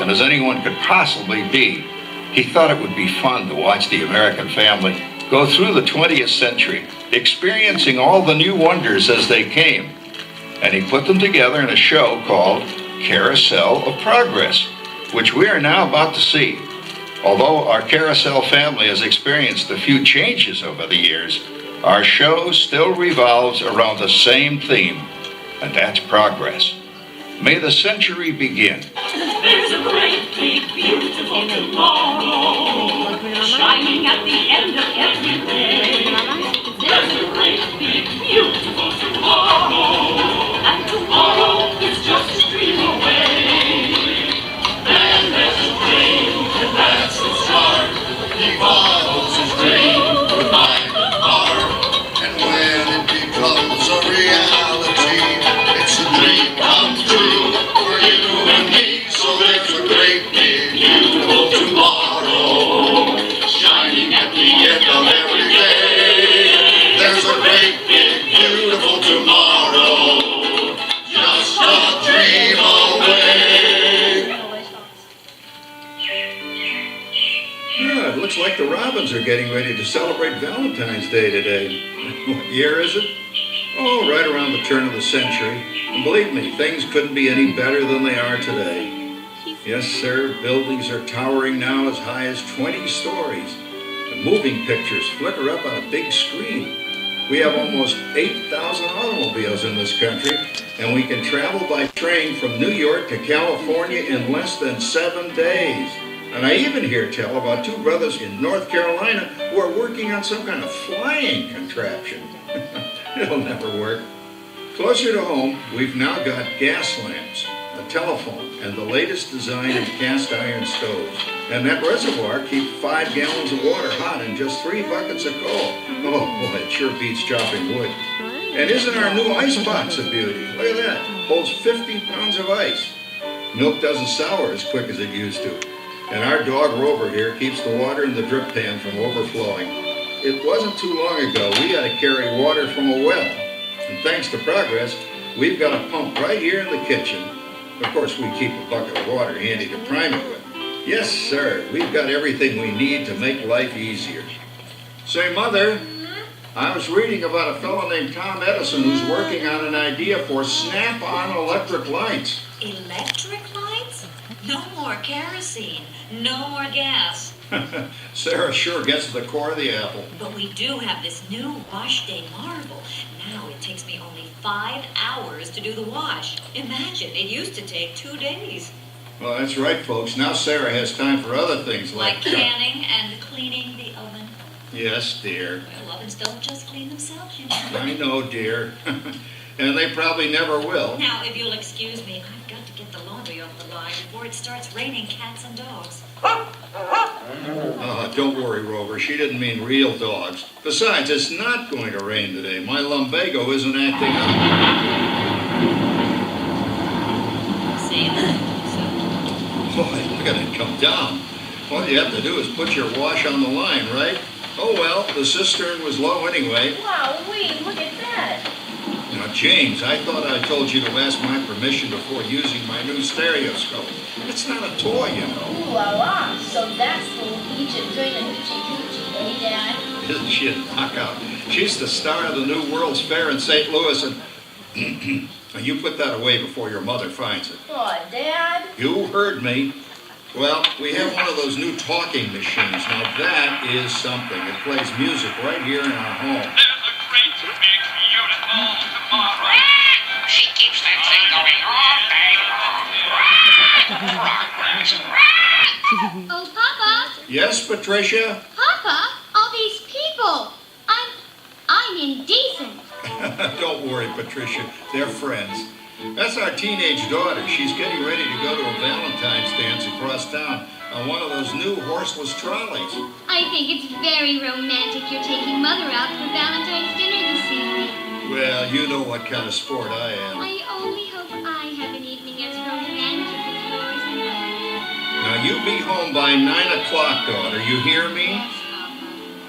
American as anyone could possibly be, he thought it would be fun to watch the American family go through the 20th century, experiencing all the new wonders as they came. And he put them together in a show called Carousel of Progress, which we are now about to see. Although our Carousel family has experienced a few changes over the years, our show still revolves around the same theme, and that's progress. May the century begin. There's a great, big, beautiful tomorrow, shining at the end of every day. There's a great, big, beautiful tomorrow, and tomorrow is just a dream away. Then there's a dream, and that's the start. He follows his dream with mind and heart, and when it becomes a reality, it's a dream come true for you and me. So there's a great, big, beautiful tomorrow, shining at the end of every day. There's a great, big, beautiful tomorrow, just a dream away. Yeah, it looks like the Robins are getting ready to celebrate Valentine's Day today. What year is it? Oh, right around the turn of the century. And believe me, things couldn't be any better than they are today. Yes, sir, buildings are towering now as high as 20 stories. The moving pictures flicker up on a big screen. We have almost 8,000 automobiles in this country, and we can travel by train from New York to California in less than 7 days. And I even hear tell about two brothers in North Carolina who are working on some kind of flying contraption. It'll never work. Closer to home, we've now got gas lamps, a telephone, and the latest design in cast iron stoves. And that reservoir keeps 5 gallons of water hot in just 3 buckets of coal. Oh boy, it sure beats chopping wood. And isn't our new ice box a beauty? Look at that, holds 50 pounds of ice. Milk doesn't sour as quick as it used to. And our dog Rover here keeps the water in the drip pan from overflowing. It wasn't too long ago we had to carry water from a well. And thanks to progress, we've got a pump right here in the kitchen. Of course, we keep a bucket of water handy to prime it with. Yes, sir, we've got everything we need to make life easier. Say, Mother, I was reading about a fellow named Tom Edison who's working on an idea for snap-on electric lights. Electric lights? No more kerosene. No more gas. Sarah sure gets to the core of the apple. But we do have this new wash day marvel. Now it takes me only 5 hours to do the wash. Imagine, it used to take 2 days. Well, that's right, folks. Now Sarah has time for other things Like canning and cleaning the oven. Yes, dear. Well, ovens don't just clean themselves, you know. I know, dear. And they probably never will. Now, if you'll excuse me, I've got to get the laundry off the line before it starts raining cats and dogs. Don't worry, Rover. She didn't mean real dogs. Besides, it's not going to rain today. My lumbago isn't acting up. See that? Boy, look at it come down. All you have to do is put your wash on the line, right? Oh, well, the cistern was low anyway. Wow, look at that. Now, James, I thought I told you to ask my permission before using my new stereoscope. It's not a toy, you know. Ooh la la. So that's little Egypt doing the hoochie coochie, eh, Dad? Isn't she a knockout? She's the star of the new World's Fair in St. Louis, and you put that away before your mother finds it. Oh, Dad. You heard me. Well, we have one of those new talking machines. Now, that is something. It plays music right here in our home. There's a great, big, beautiful tomorrow. She keeps that thing going all day long. Oh, Papa! Yes, Patricia? Papa, all these people! I'm indecent. Don't worry, Patricia. They're friends. That's our teenage daughter. She's getting ready to go to a Valentine's dance across town on one of those new horseless trolleys. I think it's very romantic you're taking Mother out for Valentine's dinner this evening. Well, you know what kind of sport I am. I only hope I have an evening as romantic as yours and Mother's. Now, you be home by 9 o'clock, daughter. You hear me? Yes, Papa.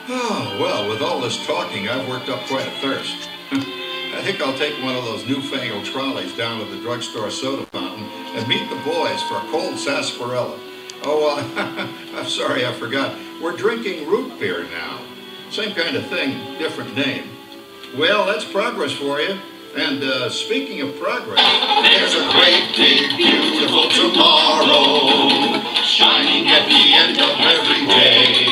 Oh, well, with all this talking, I've worked up quite a thirst. I think I'll take one of those newfangled trolleys down to the drugstore soda fountain and meet the boys for a cold sarsaparilla. Oh, I'm sorry, I forgot. We're drinking root beer now. Same kind of thing, different name. Well, that's progress for you. And speaking of progress, There's a great big beautiful tomorrow shining at the end of every day.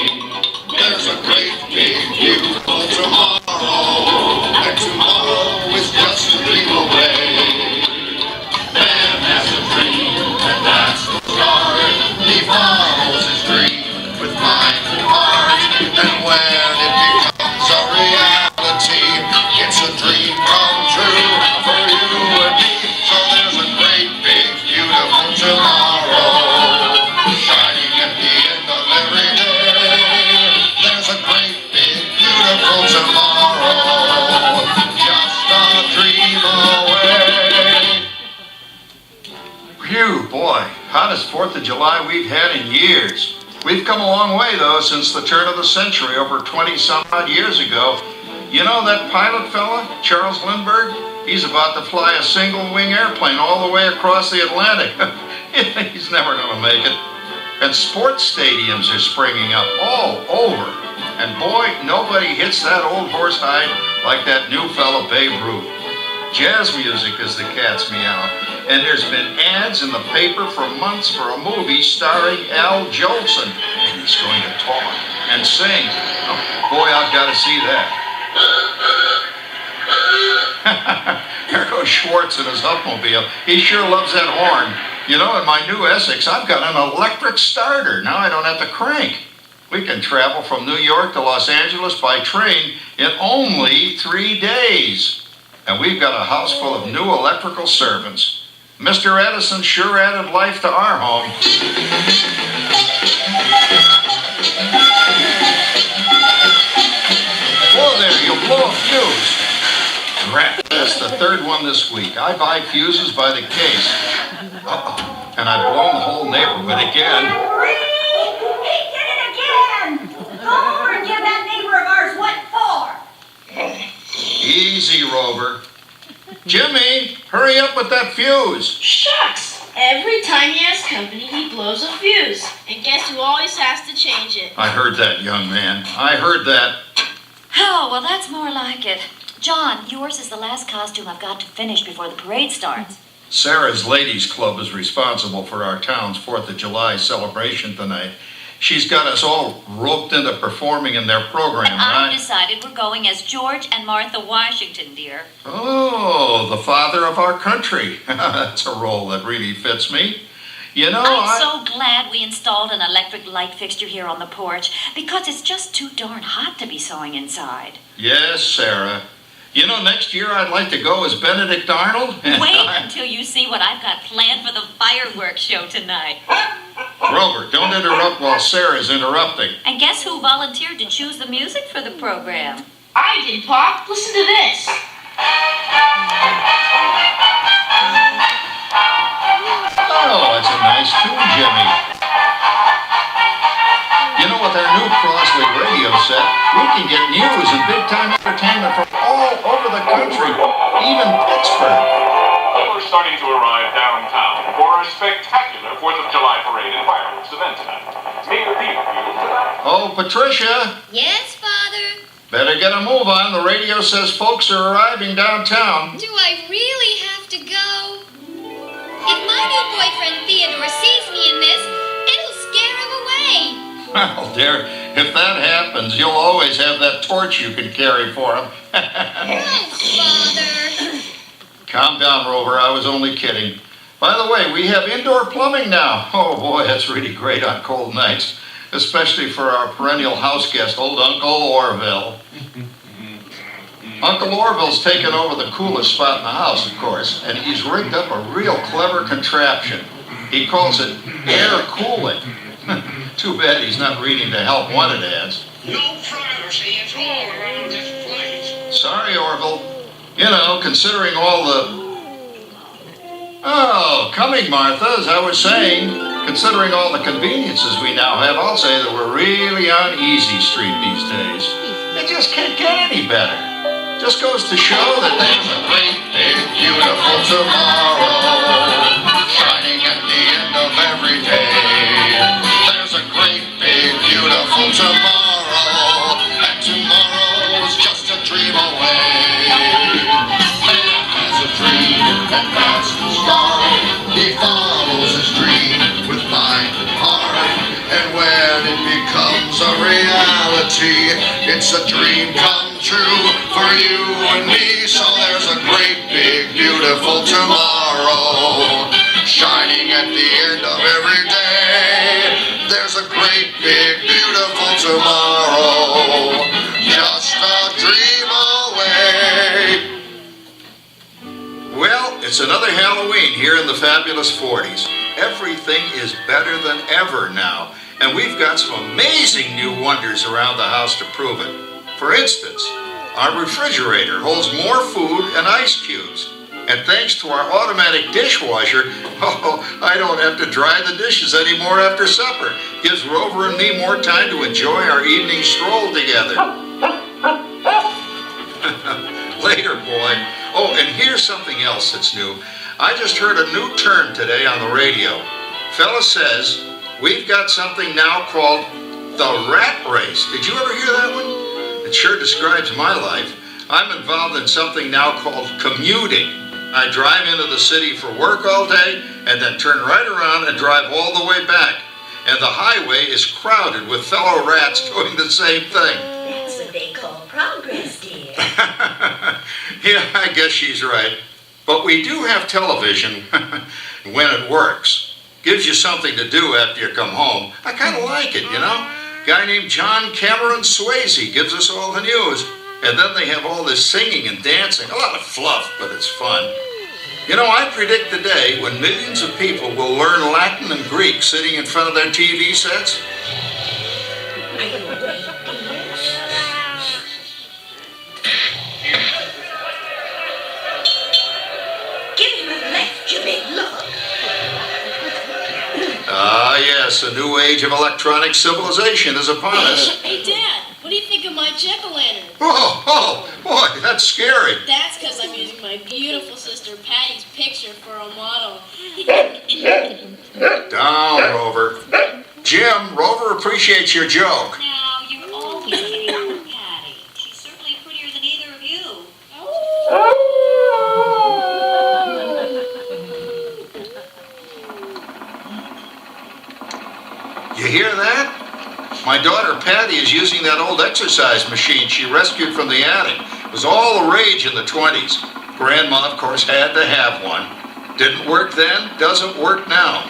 There's a great big beautiful tomorrow, and tomorrow is just a dream away. Man has a dream, and that's the start. He follows his dream with mind and heart, and when it becomes a reality, it's a dream come true for you and me. So there's a great big beautiful tomorrow shining at the end of every day. There's a great big beautiful tomorrow, just a dream away. Phew, boy, hottest 4th of July we've had in years. We've come a long way, though, since the turn of the century, over 20-some-odd years ago. You know that pilot fella, Charles Lindbergh? He's about to fly a single-wing airplane all the way across the Atlantic. He's never going to make it. And sports stadiums are springing up all over. And boy, nobody hits that old horse hide like that new fella Babe Ruth. Jazz music is the cat's meow. And there's been ads in the paper for months for a movie starring Al Jolson. And he's going to talk and sing. Oh, boy, I've got to see that. There goes Schwartz in his Huffmobile. He sure loves that horn. You know, in my new Essex, I've got an electric starter. Now I don't have to crank. We can travel from New York to Los Angeles by train in only 3 days. And we've got a house full of new electrical servants. Mr. Edison sure added life to our home. Whoa there, you'll blow a fuse. Rat, that's the 3rd one this week. I buy fuses by the case. Uh-oh, and I've blown the whole neighborhood again. He did it again! Go over and give that neighbor of ours what for. Easy, Rover. Jimmy, hurry up with that fuse. Shucks! Every time he has company, he blows a fuse. And guess who always has to change it? I heard that, young man. I heard that. Oh, well, that's more like it. John, yours is the last costume I've got to finish before the parade starts. Sarah's Ladies Club is responsible for our town's 4th of July celebration tonight. She's got us all roped into performing in their program. And I've decided we're going as George and Martha Washington, dear. Oh, the father of our country. That's a role that really fits me. You know, I'm so glad we installed an electric light fixture here on the porch, because it's just too darn hot to be sewing inside. Yes, Sarah. You know, next year I'd like to go as Benedict Arnold. Wait until you see what I've got planned for the fireworks show tonight. Rover, don't interrupt while Sarah's interrupting. And guess who volunteered to choose the music for the program? I did, Pop. Listen to this. Oh, that's a nice tune, Jimmy. You know, with our new Crossley radio set, we can get news and big-time entertainment from all over the country, even Pittsburgh. We're starting to arrive downtown for a spectacular 4th of July parade and fireworks event tonight. Mayor Peter tonight. Oh, Patricia. Yes, Father? Better get a move on. The radio says folks are arriving downtown. Do I really have to go? If my new boyfriend Theodore sees me in this, it'll scare him away. Well, dear, if that happens, you'll always have that torch you can carry for him. Oh, Father. Calm down, Rover. I was only kidding. By the way, we have indoor plumbing now. Oh, boy, that's really great on cold nights, especially for our perennial house guest, old Uncle Orville. Uncle Orville's taken over the coolest spot in the house, of course, and he's rigged up a real clever contraption. He calls it air cooling. Too bad he's not reading the help wanted ads. No privacy, it's all around this place. Sorry, Orville. You know, considering all the... Oh, coming, Martha, as I was saying, considering all the conveniences we now have, I'll say that we're really on easy street these days. It just can't get any better. Just goes to show that there's a great, big, beautiful tomorrow shining of every day. There's a great, big, beautiful tomorrow, and tomorrow's just a dream away. Man has a dream, and that's the start. He follows his dream with mind and heart, and when it becomes a reality, it's a dream come true for you and me. So there's a great, big, beautiful tomorrow shining at the end of every day. There's a great, big, beautiful tomorrow, just a dream away. Well, it's another Halloween here in the fabulous 40s. Everything is better than ever now, and we've got some amazing new wonders around the house to prove it. For instance, our refrigerator holds more food and ice cubes. And thanks to our automatic dishwasher, I don't have to dry the dishes anymore after supper. Gives Rover and me more time to enjoy our evening stroll together. Later, boy. Oh, and here's something else that's new. I just heard a new term today on the radio. Fella says, we've got something now called the rat race. Did you ever hear that one? It sure describes my life. I'm involved in something now called commuting. I drive into the city for work all day and then turn right around and drive all the way back. And the highway is crowded with fellow rats doing the same thing. That's what they call progress, dear. Yeah, I guess she's right. But we do have television when it works. Gives you something to do after you come home. I kind of like it, you know. Guy named John Cameron Swayze gives us all the news. And then they have all this singing and dancing. A lot of fluff, but it's fun. You know, I predict the day when millions of people will learn Latin and Greek sitting in front of their TV sets. Give him a left, you big look. Ah, yes, a new age of electronic civilization is upon us. Hey, Dad, what do you think of my jack-o'-lantern? Oh, boy, that's scary. That's because I'm using my beautiful sister Patty's picture for a model. Down, Rover. Jim, Rover appreciates your joke. Now, you're always kidding with Patty. She's certainly prettier than either of you. You hear that? My daughter Patty is using that old exercise machine she rescued from the attic. It was all the rage in the 20s. Grandma, of course, had to have one. Didn't work then, doesn't work now.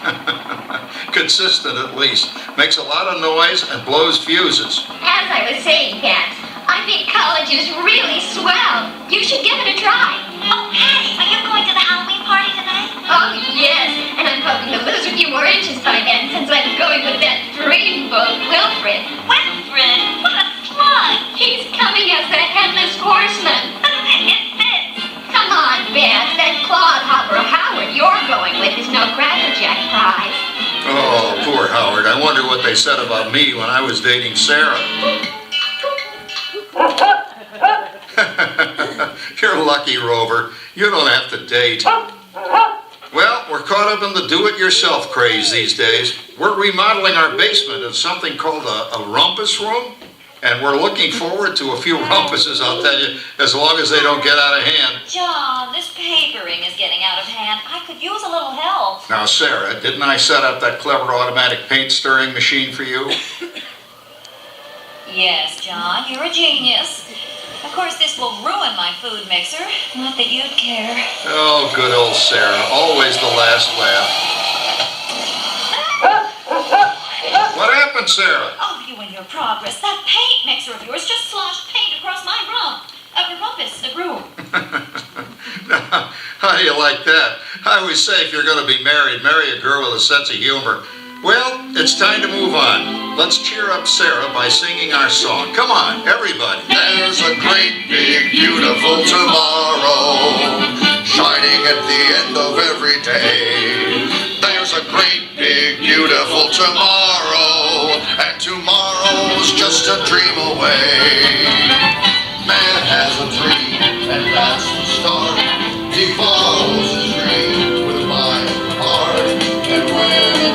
Consistent at least. Makes a lot of noise and blows fuses. As I was saying, Pat, I think college is really swell. You should give it a try. Oh, Patty, are you going to the Halloween party tonight? Oh, yes, and I'm hoping to lose a few more inches by then since I'm going with that dreamboat Wilfred. Wilfred? What a plug! He's coming as the headless horseman. It fits. Come on, Beth, that clodhopper Howard you're going with is no Cracker Jack prize. Oh, poor Howard. I wonder what they said about me when I was dating Sarah. You're lucky, Rover. You don't have to date. Well, we're caught up in the do-it-yourself craze these days. We're remodeling our basement into something called a rumpus room. And we're looking forward to a few rumpuses, I'll tell you, as long as they don't get out of hand. John, this papering is getting out of hand. I could use a little help. Now, Sarah, didn't I set up that clever automatic paint stirring machine for you? Yes, John, you're a genius. Of course, this will ruin my food mixer. Not that you'd care. Oh, good old Sarah. Always the last laugh. What happened, Sarah? Oh, you and your progress. That paint mixer of yours just sloshed paint across my rumpus, the room. How do you like that? I always say if you're going to be married, marry a girl with a sense of humor. Well, it's time to move on. Let's cheer up Sarah by singing our song. Come on, everybody. There's a great, big, beautiful tomorrow shining at the end of every day. There's a great, big, beautiful tomorrow, and tomorrow's just a dream away. Man has a dream, and that's the start. He follows his dream with mind and heart, and when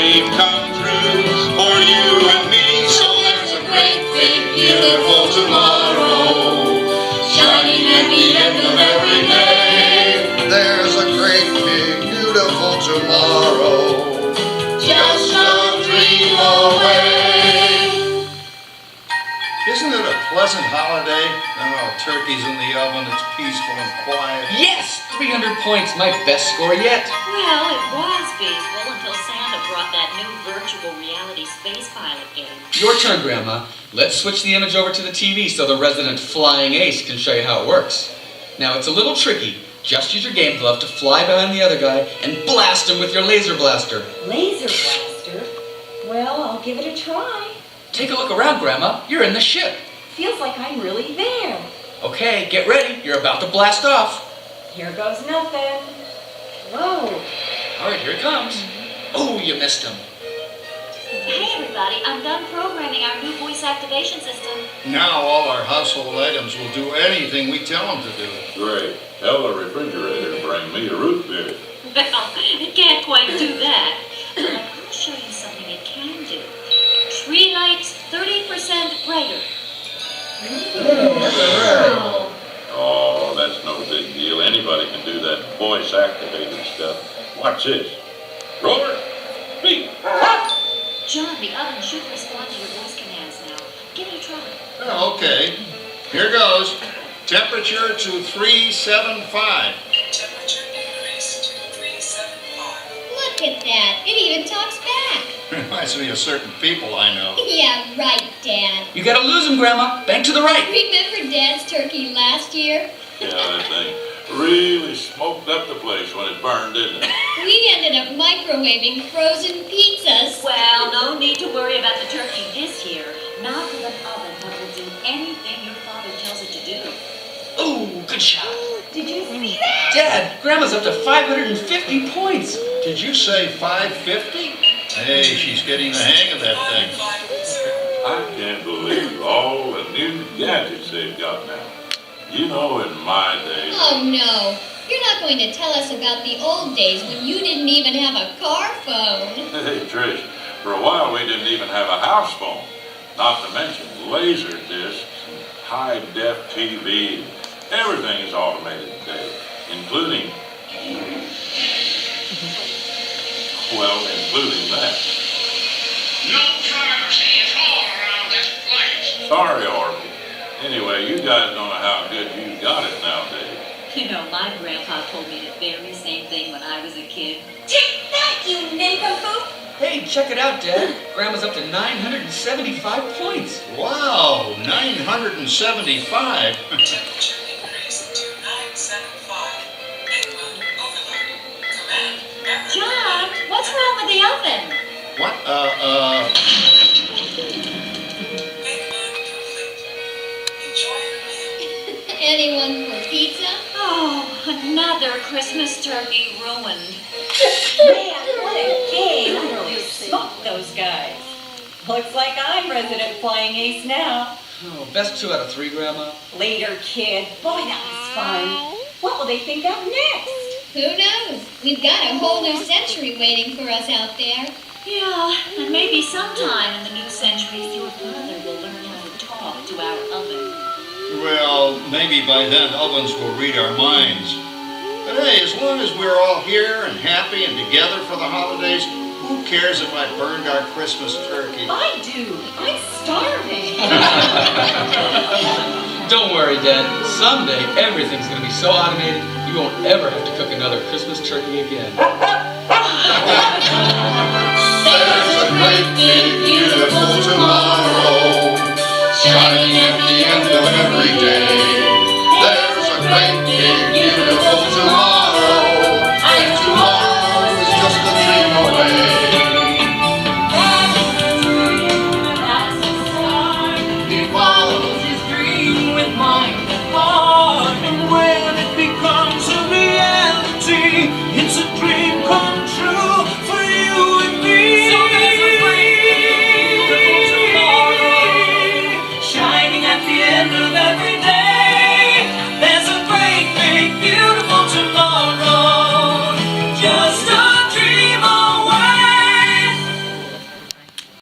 dream come true for you and me. So there's a great big beautiful tomorrow shining at the end of every day. There's a great big beautiful tomorrow just a dream away. Isn't it a pleasant holiday? Oh, turkey's in the oven, it's peaceful and quiet. Yes! 300 points, my best score yet. Well, it was peaceful until Santa brought that new virtual reality space pilot game. Your turn, Grandma. Let's switch the image over to the TV so the resident flying ace can show you how it works. Now, it's a little tricky. Just use your game glove to fly behind the other guy and blast him with your laser blaster. Laser blaster? Well, I'll give it a try. Take a look around, Grandma. You're in the ship. Feels like I'm really there. Okay, get ready. You're about to blast off. Here goes nothing. Whoa. All right, here it comes. Oh, you missed him. Hey, everybody, I'm done programming our new voice activation system. Now all our household items will do anything we tell them to do. Great. Tell the refrigerator to bring me a root beer. Well, it can't quite do that. But I'll show you something it can do. Tree lights 30% brighter. Oh, that's no big deal. Anybody can do that voice-activated stuff. Watch this. Roller, beep. John, the oven should respond to your voice commands now. Give it a try. Oh, okay. Here goes. Temperature to 375. Temperature increase to 375. Look at that. It even talks back. Reminds me of certain people I know. Yeah, right, Dad. You gotta lose him, Grandma. Bank to the right. Remember Dad's turkey last year? Yeah, that thing really smoked up the place when it burned, didn't it? We ended up microwaving frozen pizzas. Well, no need to worry about the turkey this year. Not with an oven that will do anything your father tells it to do. Ooh, good shot. Did you see that? Dad, Grandma's up to 550 points. Did you say 550? Hey, she's getting the hang of that thing. I can't believe all the new gadgets they've got now. You know, in my day... Oh, no. You're not going to tell us about the old days when you didn't even have a car phone. Hey, Trish, for a while we didn't even have a house phone. Not to mention laser discs and high-def TV. Everything is automated today, including... Well, including that. No privacy at all around this place. Sorry, Orville. Anyway, you guys don't know how good you got it nowadays. You know, my grandpa told me the very same thing when I was a kid. Take that, you nincompoop! Hey, check it out, Dad. Grandma's up to 975 points. Wow, 975. Temperature increase to 975. England overload. Command evacuate. John, what's wrong with the oven? What? Big man complete. Enjoy your meal. Anyone for pizza? Oh, another Christmas turkey ruined. Man, what a game! I really smoked those guys. Looks like I'm resident flying ace now. Oh, best 2 out of 3, Grandma. Later, kid. Boy, that was fun. What will they think of next? Who knows? We've got a whole new century waiting for us out there. Yeah, and maybe sometime in the new centuries your father will learn how to talk to our oven. Well, maybe by then ovens will read our minds. But hey, as long as we're all here and happy and together for the holidays, who cares if I burned our Christmas turkey? I do. I'm starving. Don't worry, Dad. Someday, everything's going to be so automated, you won't ever have to cook another Christmas turkey again. There's a great big beautiful tomorrow shining at the end of every